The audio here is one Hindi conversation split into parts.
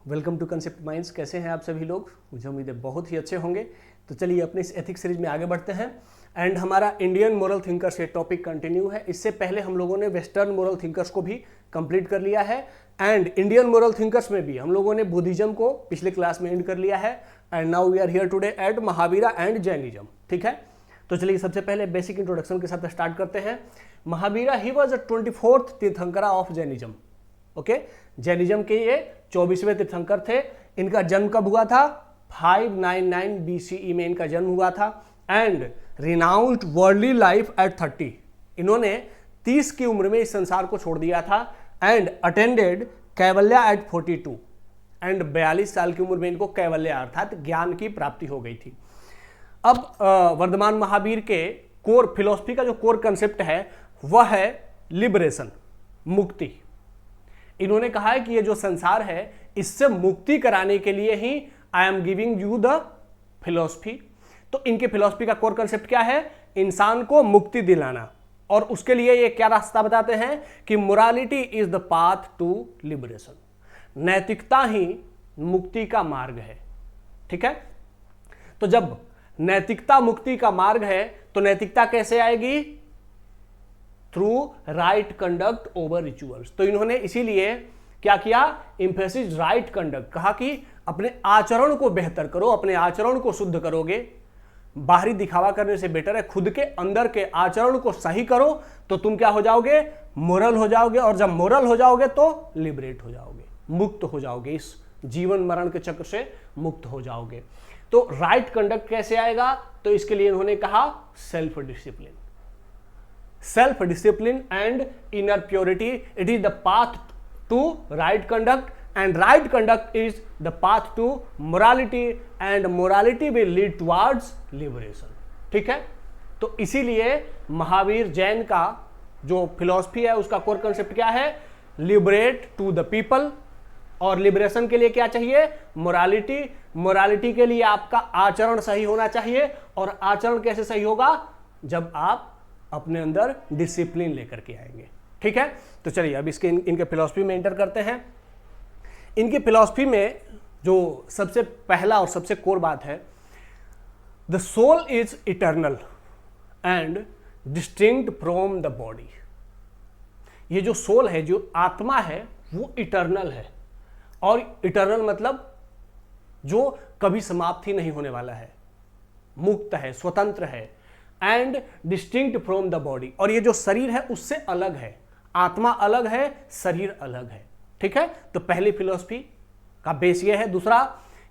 Welcome to concept minds. कैसे हैं आप सभी लोग? मुझे उम्मीद है बहुत ही अच्छे होंगे। तो चलिए अपने इस एथिक्स सीरीज में आगे बढ़ते हैं एंड हमारा इंडियन मोरल थिंकर्स ये टॉपिक कंटिन्यू है। इससे पहले हम लोगों ने वेस्टर्न मोरल थिंकर्स को भी कंप्लीट कर लिया है एंड इंडियन मोरल थिंकर्स में भी हम लोगों ने बुद्धिज्म को पिछले क्लास में एंड कर लिया है and now we are here today at Mahavira and Jainism. ठीक है, तो चलिए सबसे पहले बेसिक इंट्रोडक्शन के साथ स्टार्ट करते हैं। Mahavira he was the 24th tirthankara of Jainism. Okay, Jainism के ये 24वें तीर्थंकर थे। इनका जन्म कब हुआ था? 599 BCE में इनका जन्म हुआ था and renounced worldly life at 30। इन्होंने 30 की उम्र में इस संसार को छोड़ दिया था एंड अटेंडेड कैवल्या एट 42 एंड 42 साल की उम्र में इनको कैवल्य अर्थात ज्ञान की प्राप्ति हो गई थी। अब वर्धमान महावीर के कोर फिलॉसफी का जो कोर कंसेप्ट है वह है लिबरेशन, मुक्ति। इन्होंने कहा है कि ये जो संसार है इससे मुक्ति कराने के लिए ही I am giving you the philosophy. तो इनके फिलॉसफी का कोर कंसेप्ट क्या है? इंसान को मुक्ति दिलाना। और उसके लिए ये क्या रास्ता बताते हैं कि morality is the path to liberation. नैतिकता ही मुक्ति का मार्ग है। ठीक है, तो जब नैतिकता मुक्ति का मार्ग है तो नैतिकता कैसे आएगी? Through right conduct over rituals. तो इन्होंने इसीलिए क्या किया? एम्फेसिस राइट कंडक्ट, कहा कि अपने आचरण को बेहतर करो, अपने आचरण को शुद्ध करोगे। बाहरी दिखावा करने से बेटर है खुद के अंदर के आचरण को सही करो तो तुम क्या हो जाओगे? मोरल हो जाओगे। और जब मोरल हो जाओगे तो लिबरेट हो जाओगे, मुक्त हो जाओगे, इस जीवन मरण के चक्र से मुक्त हो जाओगे। तो राइट कंडक्ट कैसे आएगा? तो इसके लिए इन्होंने कहा self discipline. Self discipline and inner purity, it is the path to right conduct and right conduct is the path to morality and morality will lead towards liberation। ठीक है, तो इसीलिए महावीर जैन का जो फिलॉसफी है उसका कोर कंसेप्ट क्या है? Liberate to the people. और लिबरेशन के लिए क्या चाहिए? मोरालिटी। मोरालिटी के लिए आपका आचरण सही होना चाहिए। और आचरण कैसे सही होगा? जब आप अपने अंदर डिसिप्लिन लेकर के आएंगे। ठीक है, तो चलिए अब इसके इनके फिलॉसफी में एंटर करते हैं। इनकी फिलॉसफी में जो सबसे पहला और सबसे कोर बात है, the soul is eternal and distinct from the body. ये जो सोल है, जो आत्मा है, वो इटर्नल है। और इटर्नल मतलब जो कभी समाप्त ही नहीं होने वाला है, मुक्त है, स्वतंत्र है and distinct from the body. और ये जो शरीर है उससे अलग है, आत्मा अलग है, शरीर अलग है। ठीक है, तो पहली फिलॉसफी का बेस ये है। दूसरा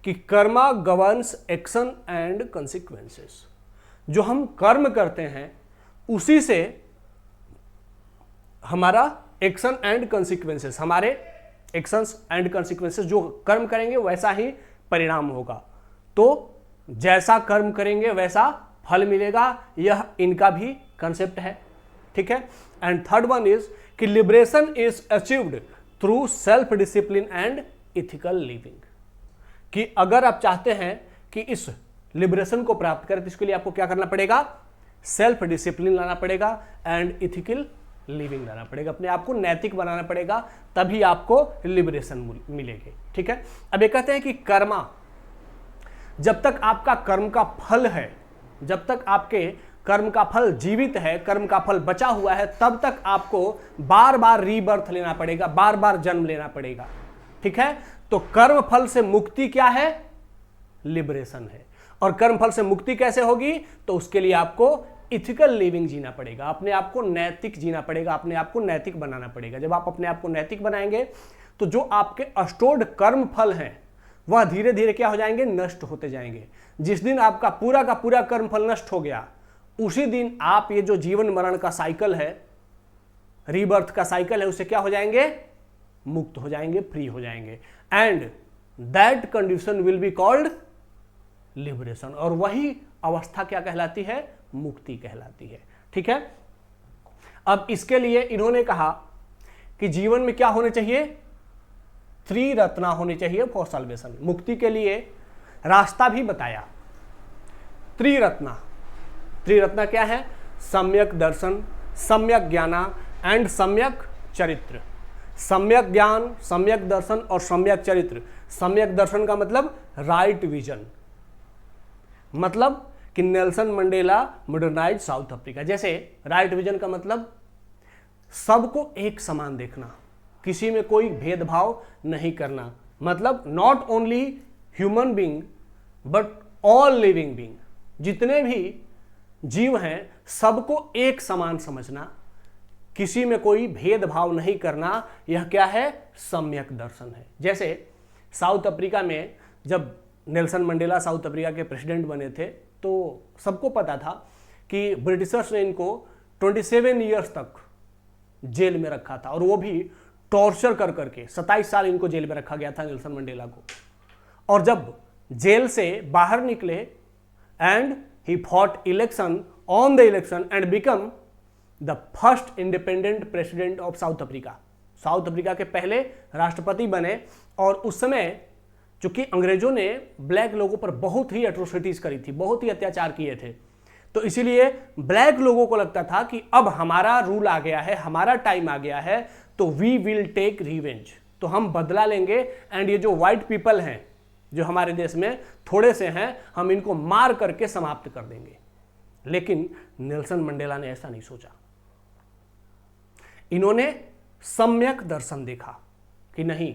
कि Karma governs action and consequences. जो हम कर्म करते हैं उसी से हमारा एक्शन एंड कंसिक्वेंसेस, हमारे एक्शंस एंड कंसिक्वेंसेस, जो कर्म करेंगे वैसा ही परिणाम होगा। तो जैसा कर्म करेंगे वैसा फल मिलेगा, यह इनका भी कंसेप्ट है। ठीक है, एंड थर्ड वन इज कि liberation is achieved through self discipline and ethical living. कि अगर आप चाहते हैं कि इस लिबरेशन को प्राप्त करें तो इसके लिए आपको क्या करना पड़ेगा? सेल्फ डिसिप्लिन लाना पड़ेगा एंड इथिकल लिविंग लाना पड़ेगा। अपने आप को नैतिक बनाना पड़ेगा, तभी आपको लिबरेशन मिलेगी। ठीक है, अब ये कहते हैं कि कर्मा, जब तक आपका कर्म का फल है, जब तक आपके कर्म का फल जीवित है, कर्म का फल बचा हुआ है, तब तक आपको बार बार रीबर्थ लेना पड़ेगा, बार बार जन्म लेना पड़ेगा। ठीक है, तो कर्म फल से मुक्ति क्या है? लिबरेशन है। और कर्म फल से मुक्ति कैसे होगी? तो उसके लिए आपको इथिकल लिविंग जीना पड़ेगा, अपने आप को नैतिक जीना पड़ेगा, अपने आप को नैतिक बनाना पड़ेगा। जब आप अपने आप को नैतिक बनाएंगे तो जो आपके अष्टोड कर्म फल हैं वह धीरे धीरे क्या हो जाएंगे? नष्ट होते जाएंगे। जिस दिन आपका पूरा का पूरा कर्मफल नष्ट हो गया उसी दिन आप ये जो जीवन मरण का साइकिल है, रीबर्थ का साइकिल है, उससे क्या हो जाएंगे? मुक्त हो जाएंगे, फ्री हो जाएंगे। And that condition will be called liberation. और वही अवस्था क्या कहलाती है? मुक्ति कहलाती है। ठीक है, अब इसके लिए इन्होंने कहा कि जीवन में क्या होने चाहिए? त्रिरत्ना होनी चाहिए फॉर सल्वेशन। मुक्ति के लिए रास्ता भी बताया। त्रिरत्ना, त्रिरत्ना क्या है? सम्यक दर्शन, सम्यक ज्ञाना एंड सम्यक चरित्र। सम्यक ज्ञान, सम्यक दर्शन और सम्यक चरित्र। सम्यक दर्शन का मतलब राइट विजन, मतलब कि Nelson Mandela modernise south Africa. जैसे राइट विजन का मतलब सबको एक समान देखना, किसी में कोई भेदभाव नहीं करना, मतलब not only human being but all living being, जितने भी जीव हैं सबको एक समान समझना, किसी में कोई भेदभाव नहीं करना। यह क्या है? सम्यक दर्शन है। जैसे साउथ अफ्रीका में जब नेल्सन मंडेला साउथ अफ्रीका के प्रेसिडेंट बने थे तो सबको पता था कि ब्रिटिशर्स ने इनको 27 ईयर्स तक जेल में रखा था, और वो भी टॉर्चर कर करके 27 साल इनको जेल में रखा गया था नेल्सन मंडेला को। और जब जेल से बाहर निकले and he fought election on the election and become the first independent president of south Africa. South Africa के पहले राष्ट्रपति बने। और उस समय चूंकि अंग्रेजों ने ब्लैक लोगों पर बहुत ही एट्रोसिटीज करी थी, बहुत ही अत्याचार किए थे, तो इसीलिए ब्लैक लोगों को लगता था कि अब हमारा रूल आ गया है, हमारा टाइम आ गया है, तो वी विल टेक रिवेंज, तो हम बदला लेंगे। एंड ये जो व्हाइट पीपल हैं जो हमारे देश में थोड़े से हैं, हम इनको मार करके समाप्त कर देंगे। लेकिन नेल्सन मंडेला ने ऐसा नहीं सोचा। इन्होंने सम्यक दर्शन देखा कि नहीं,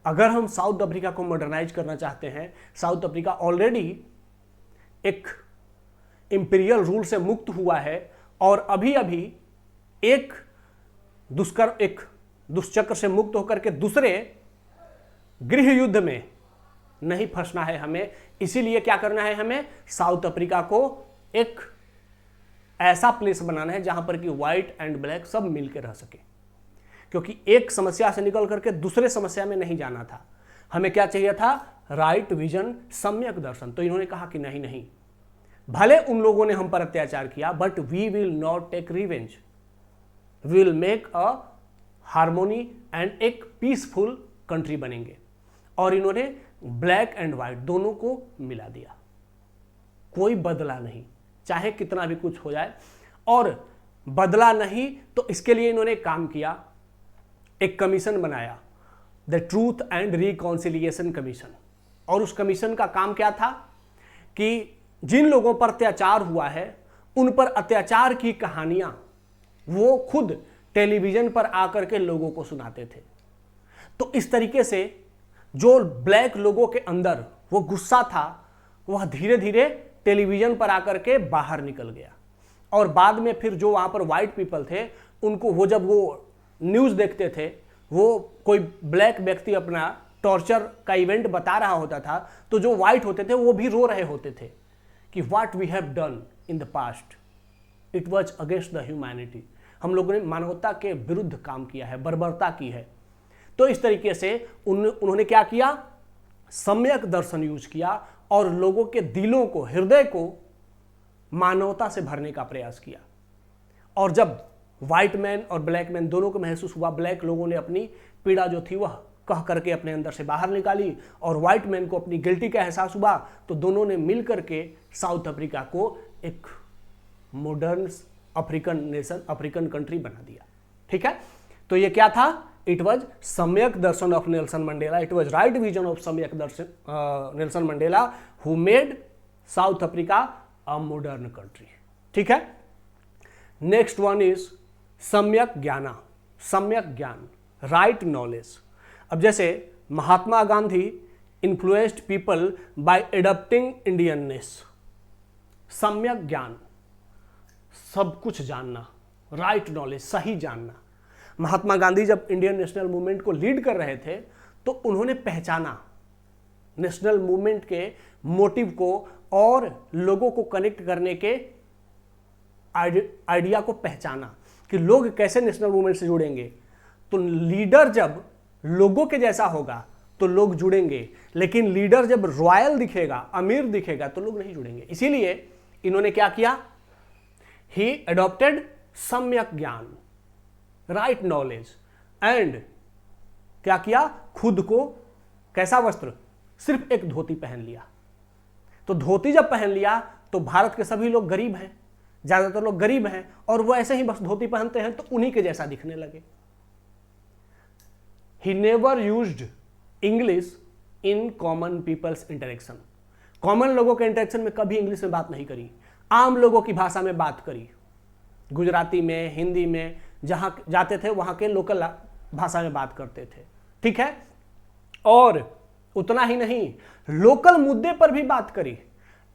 अगर हम साउथ अफ्रीका को मॉडर्नाइज करना चाहते हैं, साउथ अफ्रीका ऑलरेडी एक इंपीरियल रूल से मुक्त हुआ है और अभी अभी एक दुष्चक्र से मुक्त होकर के दूसरे गृह युद्ध में नहीं फंसना है हमें। इसीलिए क्या करना है, हमें साउथ अफ्रीका को एक ऐसा प्लेस बनाना है जहां पर कि व्हाइट एंड ब्लैक सब मिलकर रह सके, क्योंकि एक समस्या से निकल करके दूसरे समस्या में नहीं जाना था। हमें क्या चाहिए था? राइट विजन, सम्यक दर्शन। तो इन्होंने कहा कि नहीं नहीं, भले उन लोगों ने हम पर अत्याचार किया, but we will not take revenge, we will make a harmony and एक पीसफुल कंट्री बनेंगे। और इन्होंने ब्लैक एंड व्हाइट दोनों को मिला दिया, कोई बदला नहीं, चाहे कितना भी कुछ हो जाए। और बदला नहीं तो इसके लिए इन्होंने काम किया, एक कमीशन बनाया, the truth and reconciliation commission. और उस कमीशन का काम क्या था कि जिन लोगों पर अत्याचार हुआ है उन पर अत्याचार की कहानियां वो खुद टेलीविजन पर आकर के लोगों को सुनाते थे। तो इस तरीके से जो ब्लैक लोगों के अंदर वो गुस्सा था वह धीरे धीरे टेलीविजन पर आकर के बाहर निकल गया। और बाद में फिर जो वहां पर व्हाइट पीपल थे उनको, वो जब वो न्यूज़ देखते थे, वो कोई ब्लैक व्यक्ति अपना टॉर्चर का इवेंट बता रहा होता था, तो जो व्हाइट होते थे वो भी रो रहे होते थे कि what we have done in the past, it was against the humanity. हम लोगों ने मानवता के विरुद्ध काम किया है, बर्बरता की है। तो इस तरीके से उन्होंने क्या किया? सम्यक दर्शन यूज किया और लोगों के दिलों को, हृदय को मानवता से भरने का प्रयास किया। और जब व्हाइट मैन और ब्लैक मैन दोनों को महसूस हुआ, ब्लैक लोगों ने अपनी पीड़ा जो थी वह कह करके अपने अंदर से बाहर निकाली, और व्हाइट मैन को अपनी गिल्टी का एहसास हुआ, तो दोनों ने मिल करके साउथ अफ्रीका को एक modern African nation, African country बना दिया। ठीक है, तो ये क्या था? It was samyak darshan of Nelson Mandela, it was right vision of samyak darshan Nelson Mandela who made South Africa a modern country. ठीक है, नेक्स्ट वन इज सम्यक ज्ञाना, सम्यक ज्ञान, राइट नॉलेज। अब जैसे Mahatma Gandhi influenced people by adopting Indianness, samyak gyan, सब कुछ जानना, राइट नॉलेज, सही जानना। महात्मा गांधी जब इंडियन नेशनल मूवमेंट को लीड कर रहे थे तो उन्होंने पहचाना नेशनल मूवमेंट के मोटिव को और लोगों को कनेक्ट करने के आइडिया को पहचाना कि लोग कैसे नेशनल मूवमेंट से जुड़ेंगे। तो लीडर जब लोगों के जैसा होगा तो लोग जुड़ेंगे, लेकिन लीडर जब रॉयल दिखेगा, अमीर दिखेगा, तो लोग नहीं जुड़ेंगे। इसीलिए इन्होंने क्या किया? ही एडॉप्टेड सम्यक ज्ञान, राइट नॉलेज, एंड क्या किया? खुद को कैसा वस्त्र? सिर्फ एक धोती पहन लिया। तो धोती जब पहन लिया तो भारत के सभी लोग गरीब हैं, ज्यादातर लोग गरीब हैं, और वो ऐसे ही बस धोती पहनते हैं तो उन्हीं के जैसा दिखने लगे। He never used English in common people's interaction. Common लोगों के इंटरेक्शन में कभी इंग्लिश में बात नहीं करी, आम लोगों की भाषा में बात करी, गुजराती में, हिंदी में, जहां जाते थे वहां के लोकल भाषा में बात करते थे। ठीक है, और उतना ही नहीं, लोकल मुद्दे पर भी बात करी।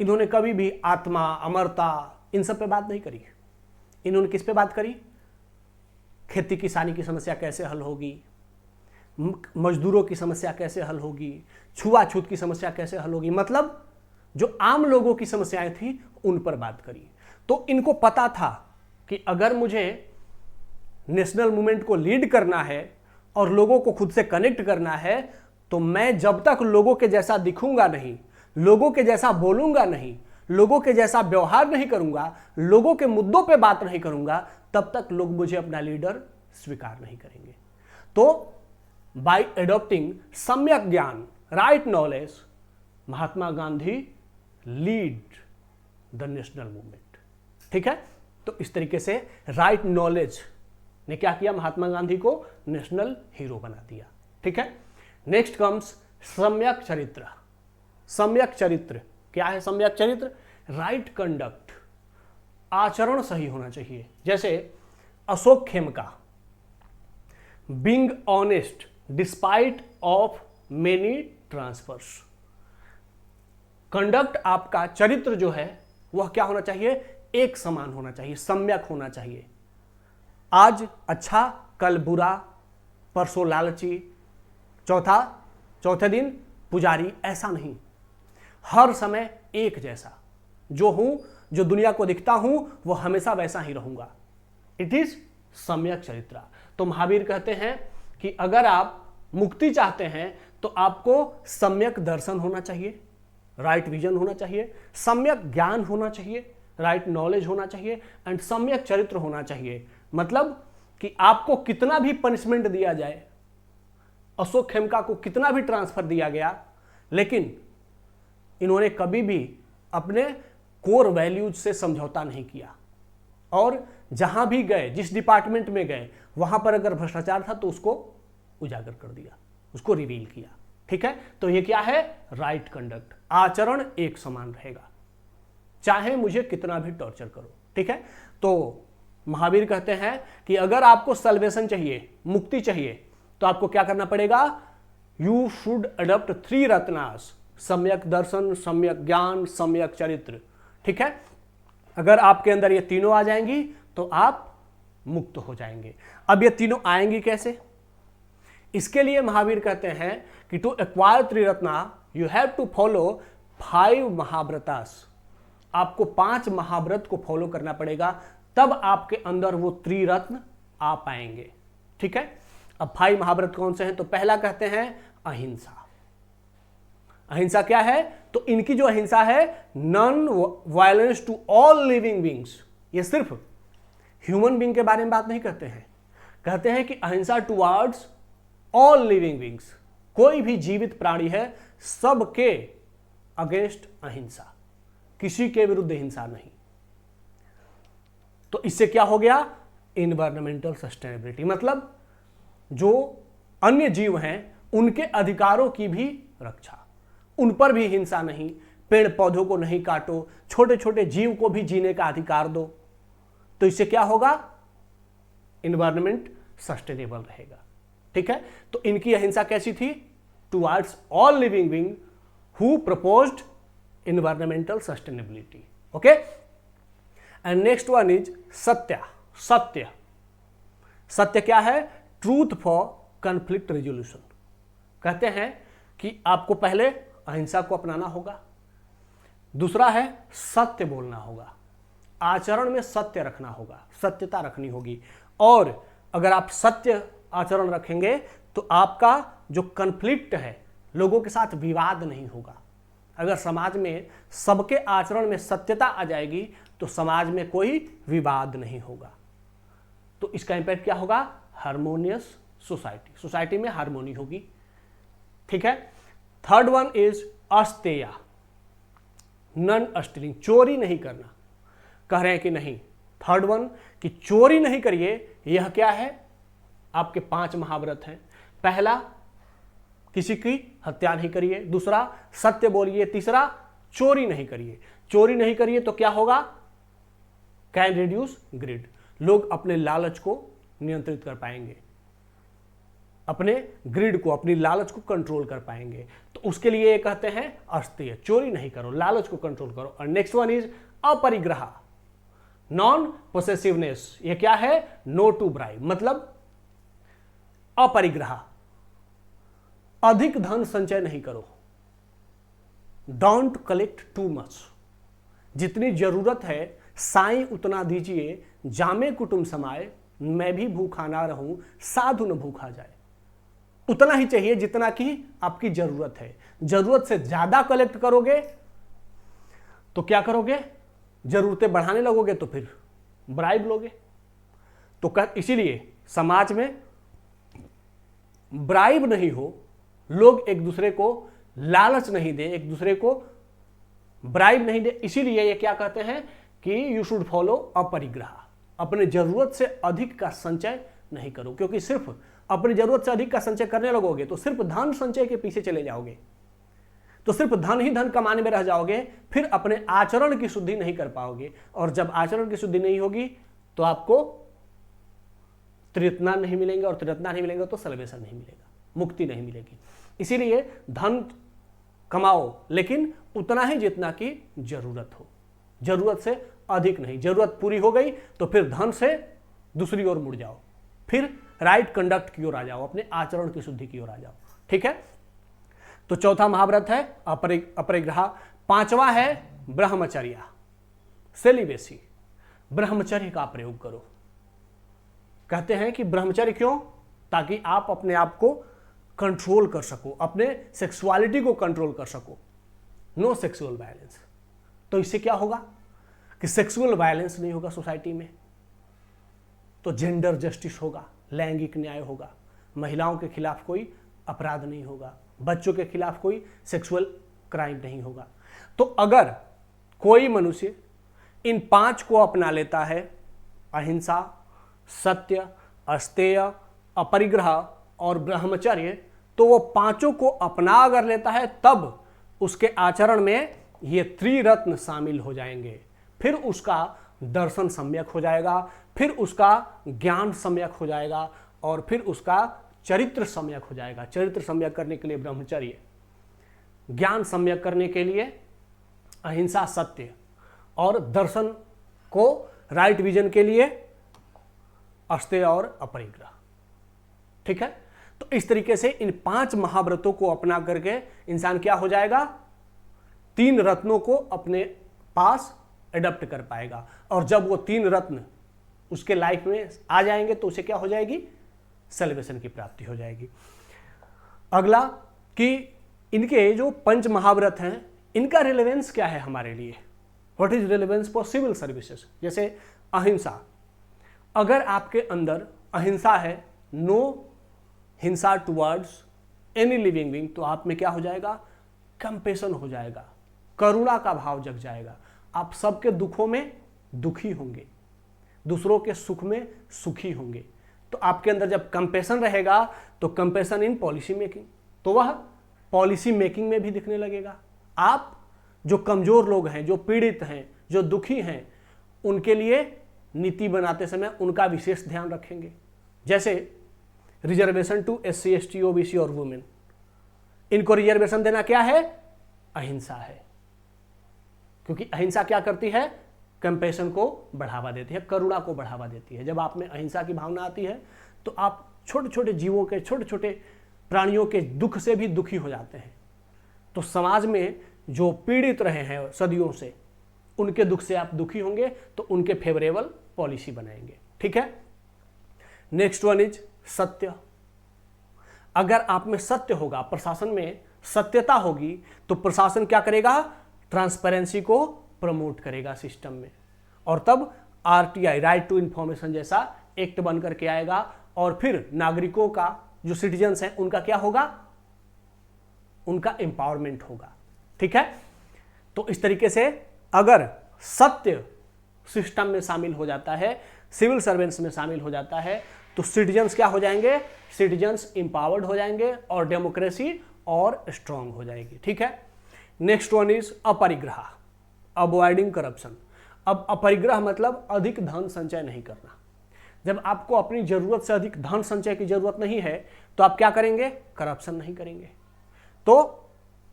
इन्होंने कभी भी आत्मा, अमरता, इन सब पे बात नहीं करी। इन्होंने किस पे बात करी? खेती किसानी की समस्या कैसे हल होगी, मजदूरों की समस्या कैसे हल होगी, छुआछूत की समस्या कैसे हल होगी, मतलब जो आम लोगों की समस्याएं थी उन पर बात करी। तो इनको पता था कि अगर मुझे नेशनल मूवमेंट को लीड करना है और लोगों को खुद से कनेक्ट करना है, तो मैं जब तक लोगों के जैसा दिखूंगा नहीं, लोगों के जैसा बोलूंगा नहीं, लोगों के जैसा व्यवहार नहीं करूंगा, लोगों के मुद्दों पे बात नहीं करूंगा, तब तक लोग मुझे अपना लीडर स्वीकार नहीं करेंगे। तो बाय एडॉप्टिंग सम्यक ज्ञान, right knowledge, Mahatma Gandhi lead the national movement. ठीक है, तो इस तरीके से राइट नॉलेज ने क्या किया? महात्मा गांधी को नेशनल हीरो बना दिया। ठीक है, नेक्स्ट कम्स सम्यक चरित्र। सम्यक चरित्र क्या है? सम्यक चरित्र राइट कंडक्ट, आचरण सही होना चाहिए। जैसे Ashok Khemka, being honest despite of many transfers. Conduct, आपका चरित्र जो है वह क्या होना चाहिए? एक समान होना चाहिए, सम्यक होना चाहिए। आज अच्छा, कल बुरा, परसों लालची, चौथे दिन पुजारी, ऐसा नहीं। हर समय एक जैसा, जो हूं, जो दुनिया को दिखता हूं, वो हमेशा वैसा ही रहूंगा। इट इज सम्यक चरित्र। तो महावीर कहते हैं कि अगर आप मुक्ति चाहते हैं तो आपको सम्यक दर्शन होना चाहिए, राइट विजन होना चाहिए, सम्यक ज्ञान होना चाहिए, राइट नॉलेज होना चाहिए, एंड सम्यक चरित्र होना चाहिए। मतलब कि आपको कितना भी पनिशमेंट दिया जाए, अशोक खेमका को कितना भी ट्रांसफर दिया गया, लेकिन इन्होंने कभी भी अपने कोर वैल्यूज से समझौता नहीं किया। और जहां भी गए, जिस डिपार्टमेंट में गए, वहां पर अगर भ्रष्टाचार था तो उसको उजागर कर दिया, उसको रिवील किया। ठीक है, तो ये क्या है? राइट कंडक्ट, आचरण एक समान रहेगा, चाहे मुझे कितना भी टॉर्चर करो। ठीक है, तो महावीर कहते हैं कि अगर आपको सल्वेशन चाहिए, मुक्ति चाहिए, तो आपको क्या करना पड़ेगा? यू शुड अडॉप्ट 3 रत्नास, सम्यक दर्शन, सम्यक ज्ञान, सम्यक चरित्र। ठीक है, अगर आपके अंदर ये तीनों आ जाएंगी तो आप मुक्त हो जाएंगे। अब ये तीनों आएंगी कैसे? इसके लिए महावीर कहते हैं कि to acquire triratna you have to follow 5 mahavratas. आपको 5 महाव्रत को फॉलो करना पड़ेगा, तब आपके अंदर वो त्रिरत्न आ पाएंगे। ठीक है, अब 5 महाव्रत कौन से हैं? तो पहला कहते हैं अहिंसा। अहिंसा क्या है? तो इनकी जो अहिंसा है, non violence to all living beings. ये सिर्फ ह्यूमन बींग के बारे में बात नहीं करते हैं, कहते हैं कि अहिंसा टुवर्ड्स ऑल लिविंग बींग्स। कोई भी जीवित प्राणी है, सबके अगेंस्ट अहिंसा, किसी के विरुद्ध हिंसा नहीं। तो इससे क्या हो गया? इन्वायरमेंटल सस्टेनेबिलिटी, मतलब जो अन्य जीव हैं उनके अधिकारों की भी रक्षा, उन पर भी हिंसा नहीं, पेड़ पौधों को नहीं काटो, छोटे छोटे जीव को भी जीने का अधिकार दो। तो इससे क्या होगा? इन्वायरमेंट सस्टेनेबल रहेगा। ठीक है, तो इनकी अहिंसा कैसी थी? Towards all living being who proposed environmental sustainability. Okay, and next one is सत्य। सत्य, सत्य क्या है? Truth for conflict resolution. कहते हैं कि आपको पहले अहिंसा को अपनाना होगा, दूसरा है सत्य बोलना होगा, आचरण में सत्य रखना होगा, सत्यता रखनी होगी। और अगर आप सत्य आचरण रखेंगे तो आपका जो कॉन्फ्लिक्ट है, लोगों के साथ विवाद नहीं होगा। अगर समाज में सबके आचरण में सत्यता आ जाएगी तो समाज में कोई विवाद नहीं होगा। तो इसका इंपैक्ट क्या होगा? हार्मोनियस सोसाइटी, सोसाइटी में हार्मोनी होगी। ठीक है, third one is asteya, non stealing, चोरी नहीं करना। कह रहे हैं कि नहीं, थर्ड वन कि चोरी नहीं करिए। यह क्या है? आपके 5 महाव्रत हैं। पहला, किसी की हत्या नहीं करिए, दूसरा सत्य बोलिए, तीसरा चोरी नहीं करिए। चोरी नहीं करिए तो क्या होगा? कैन रिड्यूस ग्रिड, लोग अपने लालच को नियंत्रित कर पाएंगे, अपने ग्रिड को, अपनी लालच को कंट्रोल कर पाएंगे। तो उसके लिए ये कहते हैं अस्तेय, चोरी नहीं करो, लालच को कंट्रोल करो। और नेक्स्ट वन इज अपरिग्रह, नॉन पोसेसिवनेस। ये क्या है? नो टू ब्राइब, मतलब अपरिग्रह, अधिक धन संचय नहीं करो। डोंट कलेक्ट टू मच, जितनी जरूरत है साईं उतना दीजिए, जामे कुटुंब समाए, मैं भी भूखा ना रहूं, साधु न भूखा जाए। उतना ही चाहिए जितना कि आपकी जरूरत है। जरूरत से ज्यादा कलेक्ट करोगे तो क्या करोगे? जरूरतें बढ़ाने लगोगे तो फिर ब्राइब लोगे। तो इसीलिए समाज में ब्राइब नहीं हो, लोग एक दूसरे को लालच नहीं दे, एक दूसरे को ब्राइब नहीं दे। इसीलिए ये क्या कहते हैं कि यू शुड फॉलो अपरिग्रह, अपने जरूरत से अधिक का संचय नहीं करो। क्योंकि सिर्फ अपनी जरूरत से अधिक का संचय करने लगोगे तो सिर्फ धन संचय के पीछे चले जाओगे, तो सिर्फ धन ही धन कमाने में रह जाओगे, फिर अपने आचरण की शुद्धि नहीं कर पाओगे। और जब आचरण की शुद्धि नहीं होगी तो आपको त्रिरत्ना नहीं मिलेंगे, और त्रिरत्ना नहीं मिलेंगे तो सल्वेशन नहीं मिलेगा, मुक्ति नहीं मिलेगी। इसीलिए धन कमाओ लेकिन उतना ही जितना की जरूरत हो, जरूरत से अधिक नहीं। जरूरत पूरी हो गई तो फिर धन से दूसरी ओर मुड़ जाओ, फिर राइट कंडक्ट की ओर आ जाओ, अपने आचरण की शुद्धि की ओर आ जाओ। ठीक है, तो चौथा महाव्रत है अपरिग्रह। पांचवा है ब्रह्मचर्य, सेलिबेसी, ब्रह्मचर्य का प्रयोग करो। कहते हैं कि ब्रह्मचर्य क्यों? ताकि आप अपने आप को कंट्रोल कर सको, अपने सेक्सुअलिटी को कंट्रोल कर सको। No sexual violence. तो इससे क्या होगा कि सेक्सुअल वायलेंस नहीं होगा सोसाइटी में, तो जेंडर जस्टिस होगा, लैंगिक न्याय होगा, महिलाओं के खिलाफ कोई अपराध नहीं होगा, बच्चों के खिलाफ कोई सेक्सुअल क्राइम नहीं होगा। तो अगर कोई मनुष्य इन पांच को अपना लेता है, अहिंसा, सत्य, अस्तेय, अपरिग्रह और ब्रह्मचर्य, तो वो पांचों को अपना अगर लेता है तब उसके आचरण में ये त्रिरत्न शामिल हो जाएंगे। फिर उसका दर्शन सम्यक हो जाएगा, फिर उसका ज्ञान सम्यक हो जाएगा, और फिर उसका चरित्र सम्यक हो जाएगा। चरित्र सम्यक करने के लिए ब्रह्मचर्य, ज्ञान सम्यक करने के लिए अहिंसा, सत्य, और दर्शन को राइट विजन के लिए अस्तेय और अपरिग्रह। ठीक है, तो इस तरीके से इन पांच महाव्रतों को अपना करके इंसान क्या हो जाएगा? तीन रत्नों को अपने पास एडप्ट कर पाएगा। और जब वो तीन रत्न उसके लाइफ में आ जाएंगे तो उसे क्या हो जाएगी? सेलिब्रेशन की प्राप्ति हो जाएगी। अगला कि इनके जो पंच महाव्रत हैं, इनका रिलेवेंस क्या है हमारे लिए? What is relevance for civil services? जैसे अहिंसा, अगर आपके अंदर अहिंसा है, नो हिंसा टुवर्ड्स एनी लिविंग बीइंग, तो आप में क्या हो जाएगा? कंपेशन हो जाएगा, करुणा का भाव जग जाएगा। आप सबके दुखों में दुखी होंगे, दूसरों के सुख में सुखी होंगे। तो आपके अंदर जब कंपेशन रहेगा तो कंपेशन इन पॉलिसी मेकिंग, तो वह पॉलिसी मेकिंग में भी दिखने लगेगा। आप जो कमजोर लोग हैं, जो पीड़ित हैं, जो दुखी हैं, उनके लिए नीति बनाते समय उनका विशेष ध्यान रखेंगे। जैसे reservation to SC ST OBC और वुमेन, इनको रिजर्वेशन देना क्या है? अहिंसा है। क्योंकि अहिंसा क्या करती है? कंपेशन को बढ़ावा देती है, करुणा को बढ़ावा देती है। जब आप में अहिंसा की भावना आती है तो आप छोटे छोटे जीवों के, छोटे छोटे प्राणियों के दुख से भी दुखी हो जाते हैं। तो समाज में जो पीड़ित रहे हैं सदियों से, उनके दुख से आप दुखी होंगे तो उनके फेवरेबल पॉलिसी बनाएंगे। ठीक है, नेक्स्ट वन इज सत्य। अगर आप में सत्य होगा, प्रशासन में सत्यता होगी, तो प्रशासन क्या करेगा? ट्रांसपेरेंसी को प्रमोट करेगा सिस्टम में, और तब RTI, राइट टू इंफॉर्मेशन जैसा एक्ट बन करके आएगा। और फिर नागरिकों का, जो सिटीजन्स हैं, उनका क्या होगा? उनका एम्पावरमेंट होगा। ठीक है, तो इस तरीके से अगर सत्य सिस्टम में शामिल हो जाता है, सिविल सर्वेंट्स में शामिल हो जाता है, तो तो सिटीजन्स क्या हो जाएंगे, सिटीजन्स इंपावर्ड हो जाएंगे और डेमोक्रेसी और स्ट्रांग हो जाएगी। ठीक है, next one is aparigraha, avoiding corruption. अब अपरिग्रह मतलब अधिक धन संचय नहीं करना। जब आपको अपनी जरूरत से अधिक धन संचय की जरूरत नहीं है तो आप क्या करेंगे, करप्शन नहीं करेंगे। तो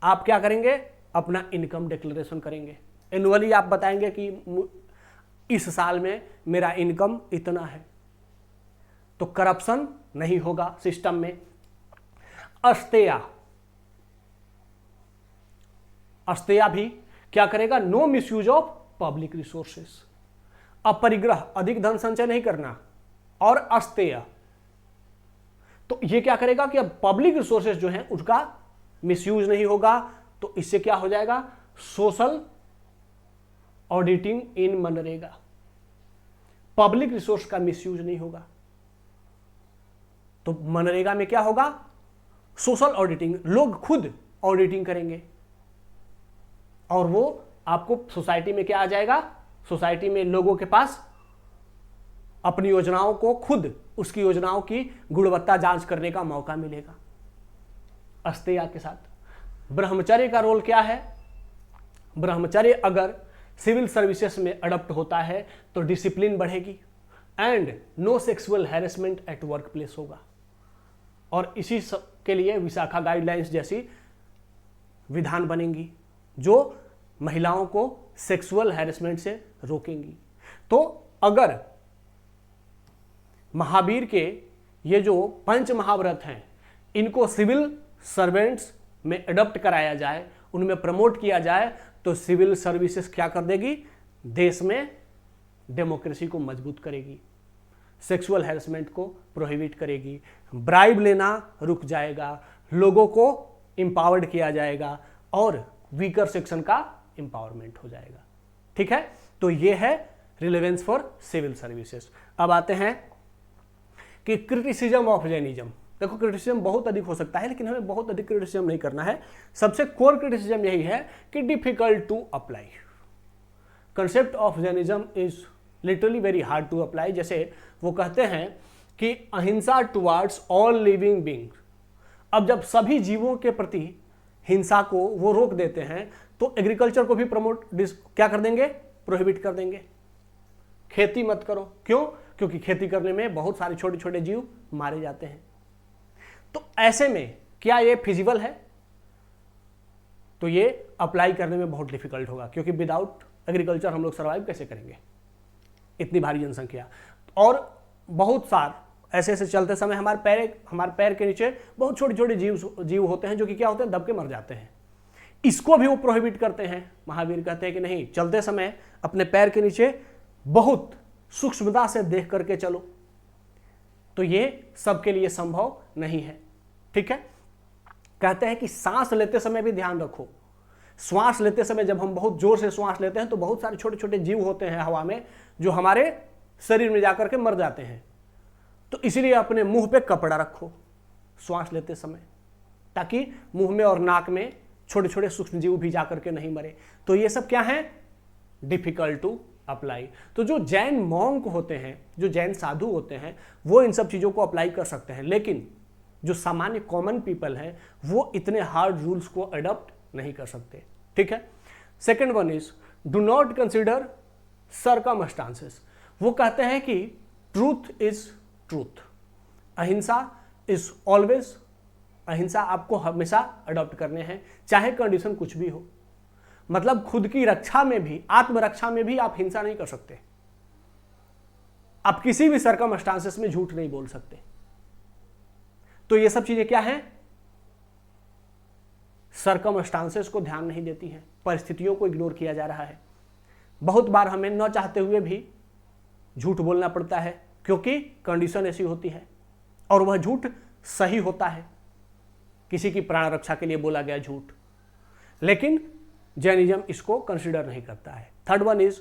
आप क्या करेंगे, अपना इनकम डिक्लेरेशन करेंगे। एनुअली आप बताएंगे कि इस साल में मेरा इनकम इतना है, तो करप्शन नहीं होगा सिस्टम में। अस्तेया, अस्तेया भी क्या करेगा, no misuse of public resources. अपरिग्रह, अधिक धन संचय नहीं करना, और अस्तेय, तो ये क्या करेगा कि अब पब्लिक रिसोर्सेज जो हैं उसका मिसयूज नहीं होगा। तो इससे क्या हो जाएगा, सोशल ऑडिटिंग इन मनरेगा, पब्लिक रिसोर्स का मिसयूज नहीं होगा। तो मनरेगा में क्या होगा, सोशल ऑडिटिंग, लोग खुद ऑडिटिंग करेंगे और वो आपको सोसाइटी में क्या आ जाएगा, सोसाइटी में लोगों के पास अपनी योजनाओं को खुद उसकी योजनाओं की गुणवत्ता जांच करने का मौका मिलेगा अस्तेया के साथ। ब्रह्मचर्य का रोल क्या है, ब्रह्मचर्य अगर सिविल सर्विसेज में अडॉप्ट होता है तो डिसिप्लिन बढ़ेगी and no sexual harassment at work place होगा। और इसी के लिए विशाखा गाइडलाइंस जैसी विधान बनेंगी जो महिलाओं को सेक्सुअल हैरेसमेंट से रोकेंगी। तो अगर महावीर के ये जो पंच महाव्रत हैं इनको सिविल सर्वेंट्स में अडॉप्ट कराया जाए, उनमें प्रमोट किया जाए, तो सिविल सर्विसेज क्या कर देगी, देश में डेमोक्रेसी को मजबूत करेगी, सेक्सुअल हैरेसमेंट को प्रोहिबिट करेगी, ब्राइब लेना रुक जाएगा, लोगों को एम्पावर्ड किया जाएगा और वीकर सेक्शन का एम्पावरमेंट हो जाएगा। ठीक है, तो ये है रिलेवेंस फॉर सिविल सर्विसेज। अब आते हैं कि क्रिटिसिज्म ऑफ जैनिज्म। देखो क्रिटिसिज्म बहुत अधिक हो सकता है लेकिन हमें बहुत अधिक क्रिटिसिज्म नहीं करना है। सबसे कोर क्रिटिसिज्म यही है कि difficult to apply. Concept of Jainism is literally very hard to apply. जैसे वो कहते हैं कि अहिंसा टुवार्ड्स ऑल लिविंग बीइंग। अब जब सभी जीवों के प्रति हिंसा को वो रोक देते हैं तो एग्रीकल्चर को भी क्या कर देंगे, प्रोहिबिट कर देंगे। खेती मत करो, क्यों, क्योंकि खेती करने में बहुत सारे छोटे छोटे जीव मारे जाते हैं। तो ऐसे में क्या ये फिजिबल है, तो ये अप्लाई करने में बहुत डिफिकल्ट होगा, क्योंकि विदाउट एग्रीकल्चर हम लोग सर्वाइव कैसे करेंगे, इतनी भारी जनसंख्या। और बहुत सार ऐसे ऐसे चलते समय हमारे पैर के नीचे बहुत छोटे छोटे जीव होते हैं जो कि क्या होते हैं, दब के मर जाते हैं। इसको भी वो प्रोहिबिट करते हैं। महावीर कहते हैं कि नहीं, चलते समय अपने पैर के नीचे बहुत सूक्ष्मता से देख करके चलो। तो ये सबके लिए संभव नहीं है। ठीक है, कहते हैं कि सांस लेते समय भी ध्यान रखो। श्वास लेते समय जब हम बहुत जोर से श्वास लेते हैं तो बहुत सारे छोटे छोटे जीव होते हैं हवा में जो हमारे शरीर में जाकर के मर जाते हैं। तो इसीलिए अपने मुंह पे कपड़ा रखो श्वास लेते समय, ताकि मुंह में और नाक में छोटे छोटे सूक्ष्म जीव भी जाकर के नहीं मरे। तो ये सब क्या है, डिफिकल्ट टू अप्लाई। तो जो जैन मॉन्क होते हैं, जो जैन साधु होते हैं, वो इन सब चीज़ों को अप्लाई कर सकते हैं, लेकिन जो सामान्य कॉमन पीपल हैं वो इतने हार्ड रूल्स को अडॉप्ट नहीं कर सकते। ठीक है, second one is do not consider circumstances. वो कहते हैं कि ट्रूथ इज ट्रूथ, अहिंसा इज ऑलवेज, अहिंसा आपको हमेशा अडॉप्ट करने हैं चाहे कंडीशन कुछ भी हो। मतलब खुद की रक्षा में भी, आत्मरक्षा में भी आप हिंसा नहीं कर सकते। आप किसी भी सर्कमस्टांसेस में झूठ नहीं बोल सकते। तो ये सब चीजें क्या हैं, सर्कमस्टांसेस को ध्यान नहीं देती हैं, परिस्थितियों को इग्नोर किया जा रहा है। बहुत बार हमें न चाहते हुए भी झूठ बोलना पड़ता है क्योंकि कंडीशन ऐसी होती है और वह झूठ सही होता है, किसी की प्राण रक्षा के लिए बोला गया झूठ, लेकिन जैनिज्म इसको कंसिडर नहीं करता है। Third one is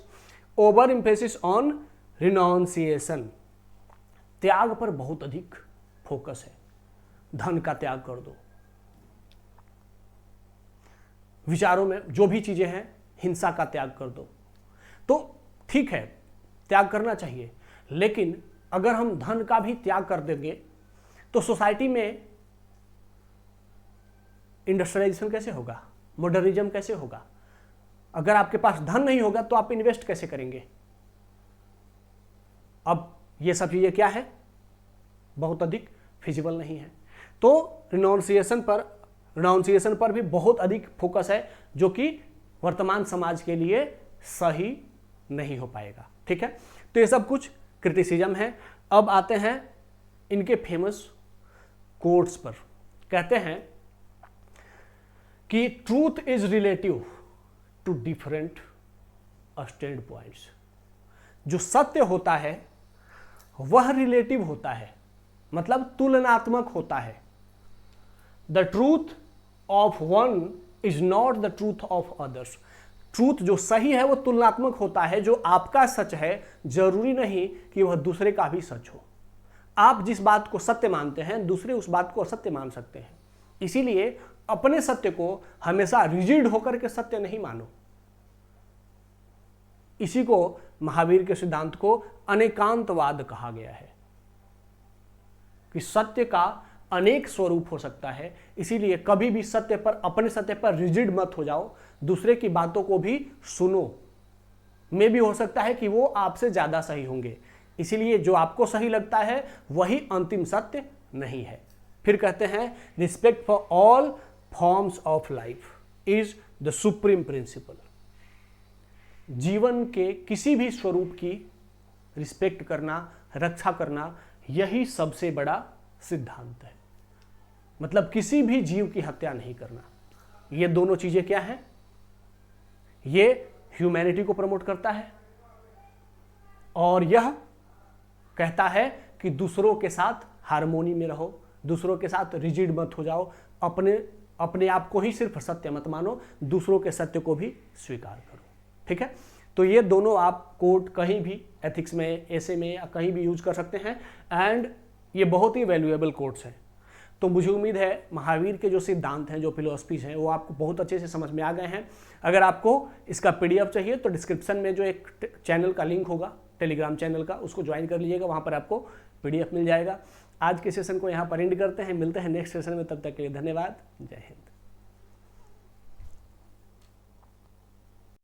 over emphasis on renunciation. त्याग पर बहुत अधिक फोकस है। धन का त्याग कर दो, विचारों में जो भी चीजें हैं, हिंसा का त्याग कर दो। तो ठीक है, त्याग करना चाहिए, लेकिन अगर हम धन का भी त्याग कर देंगे तो सोसाइटी में इंडस्ट्रियलाइजेशन कैसे होगा, मॉडर्निज्म कैसे होगा? अगर आपके पास धन नहीं होगा तो आप इन्वेस्ट कैसे करेंगे? अब ये सब चीजें क्या है, बहुत अधिक फिजिबल नहीं है। तो रिनाउंसिएशन पर भी बहुत अधिक फोकस है, जो कि वर्तमान समाज के लिए सही नहीं हो पाएगा। ठीक है, तो ये सब कुछ क्रिटिसिज्म है। अब आते हैं इनके फेमस कोट्स पर। कहते हैं कि truth is relative to different stand points. जो सत्य होता है वह रिलेटिव होता है, मतलब तुलनात्मक होता है। The truth of one is not the truth of others. Truth जो सही है वो तुलनात्मक होता है। जो आपका सच है जरूरी नहीं कि वह दूसरे का भी सच हो। आप जिस बात को सत्य मानते हैं दूसरे उस बात को असत्य मान सकते हैं। इसीलिए अपने सत्य को हमेशा रिजिड होकर के सत्य नहीं मानो। इसी को महावीर के सिद्धांत को अनेकांतवाद कहा गया है कि सत्य का अनेक स्वरूप हो सकता है। इसीलिए कभी भी सत्य पर, अपने सत्य पर रिजिड मत हो जाओ। दूसरे की बातों को भी सुनो। में भी हो सकता है कि वो आपसे ज्यादा सही होंगे। इसीलिए जो आपको सही लगता है वही अंतिम सत्य नहीं है। फिर कहते हैं respect for all forms of life is the supreme principle. जीवन के किसी भी स्वरूप की रिस्पेक्ट करना, रक्षा करना, यही सबसे बड़ा सिद्धांत है। मतलब किसी भी जीव की हत्या नहीं करना। ये दोनों चीजें क्या हैं? ये ह्यूमैनिटी को प्रमोट करता है और यह कहता है कि दूसरों के साथ हार्मोनी में रहो, दूसरों के साथ रिजिड मत हो जाओ, अपने आप को ही सिर्फ सत्य मत मानो, दूसरों के सत्य को भी स्वीकार करो। ठीक है, तो ये दोनों आप कोट कहीं भी एथिक्स में, ऐसे में या कहीं भी यूज कर सकते हैं एंड ये बहुत ही वैल्यूएबल कोट्स हैं। तो मुझे उम्मीद है महावीर के जो सिद्धांत हैं, जो फिलोसफीज हैं, वो आपको बहुत अच्छे से समझ में आ गए हैं। अगर आपको इसका पीडीएफ चाहिए तो डिस्क्रिप्शन में जो एक चैनल का लिंक होगा, टेलीग्राम चैनल का, उसको ज्वाइन कर लीजिएगा, वहाँ पर आपको पीडीएफ मिल जाएगा। आज के सेशन को यहाँ पर एंड करते हैं, मिलते हैं नेक्स्ट सेशन में। तब तक के लिए धन्यवाद। जय हिंद।